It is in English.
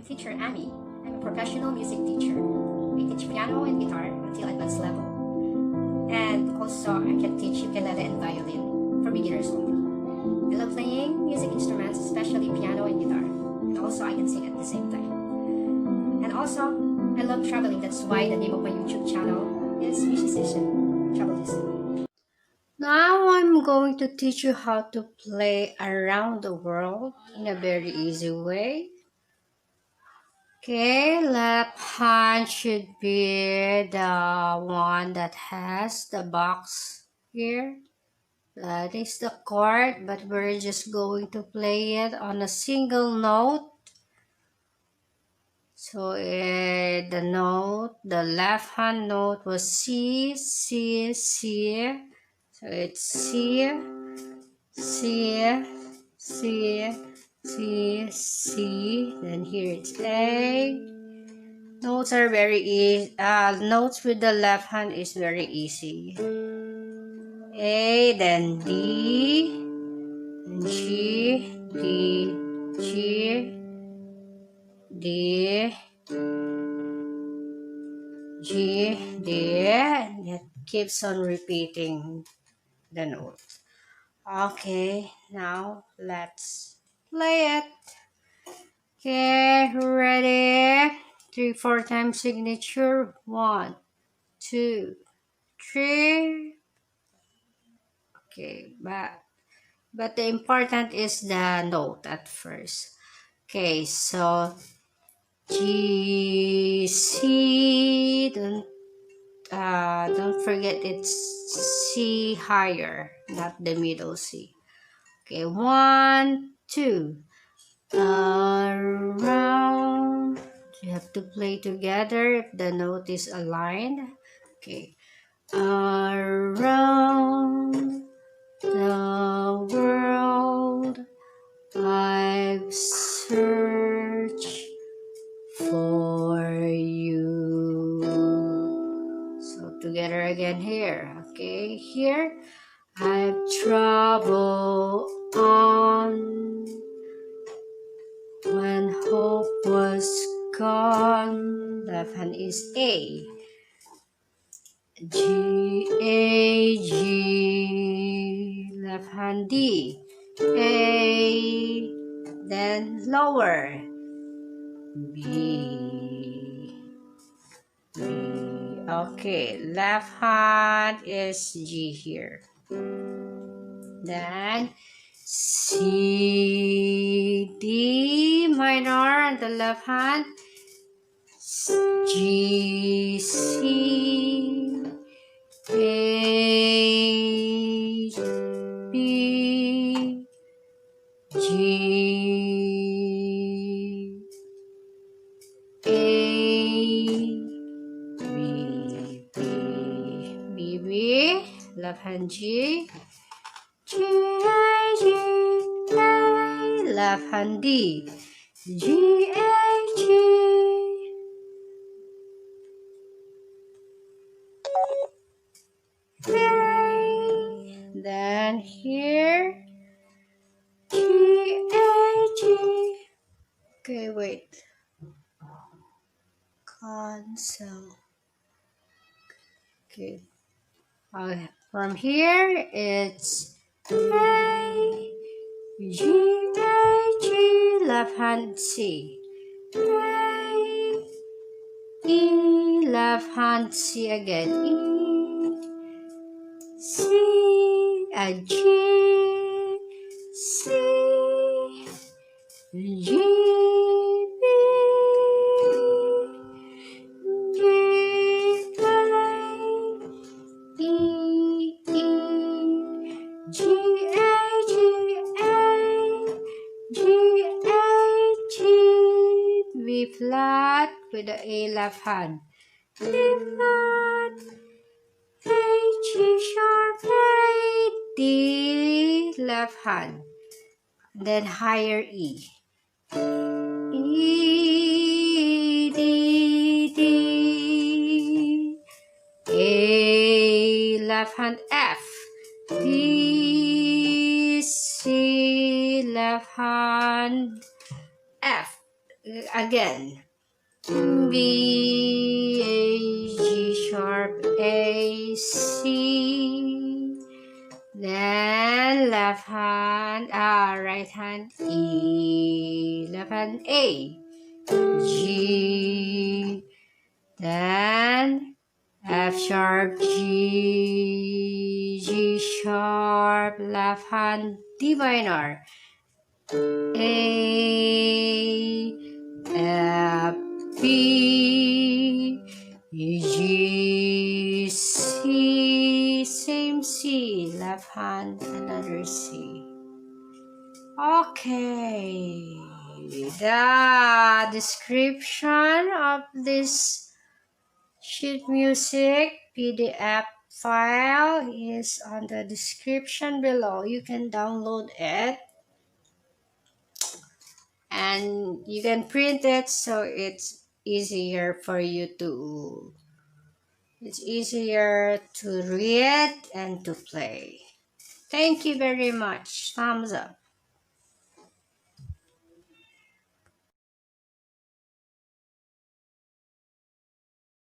teacher Amy. I'm a professional music teacher. I teach piano and guitar until advanced level. And also, I can teach ukulele and violin for beginners only. I love playing music instruments, especially piano and guitar. And also, I can sing at the same time. And also, I love traveling. That's why the name of my YouTube channel is Musician Travelism. Now I'm going to teach you how to play around the world in a very easy way. Okay, left hand should be the one that has the box here. That is the chord, but we're just going to play it on a single note. So the left hand note was C, C, C. So it's C, C, C, C, C. Then here it's A. Notes are very easy. Notes with the left hand is very easy. A, then D, then G, D, G, D, G, D, and it keeps on repeating the notes. Okay, now let's play it. Okay, ready? 3, 4 times signature. 1, 2, 3. Okay, but the important is the note at first. Okay, so G, C. Don't forget it's C higher, not the middle C. Okay, 1, 2. Around. You have to play together if the note is aligned. Okay. Around the world I've searched for you. So together again here. Okay, here I've traveled on when hope was gone. Left hand is A. G, A, G. Left hand D. A. Then lower. B. B. Okay, left hand is G here. Then C, D minor on the left hand. G, C, A, B, G, A, B, B, B, left hand G, G, A, G, A, left hand D, G, A, G. Okay. Then here, G, A, G. Okay, wait. Cancel. Okay. From here, it's A, G, A, G, left hand C. A, E, left hand C again. E, C, G, C, G, B, G, A, E, E, G, A, G, A, G, A, G, B flat with the A left hand. B flat, A, G sharp, A, D left hand. Then higher E. E, D, D. A left hand F. B, C left hand F. Again. B, A, G sharp, A, C. Then left hand, right hand, E. Left hand, A, G. Then F sharp, G, G sharp, left hand, D minor, A, F, B, G, C, same C, left hand, another C. Okay, the description of this sheet music PDF file is on the description below. You can download it and you can print it so it's easier for you to read and to play. Thank you very much. Thumbs up.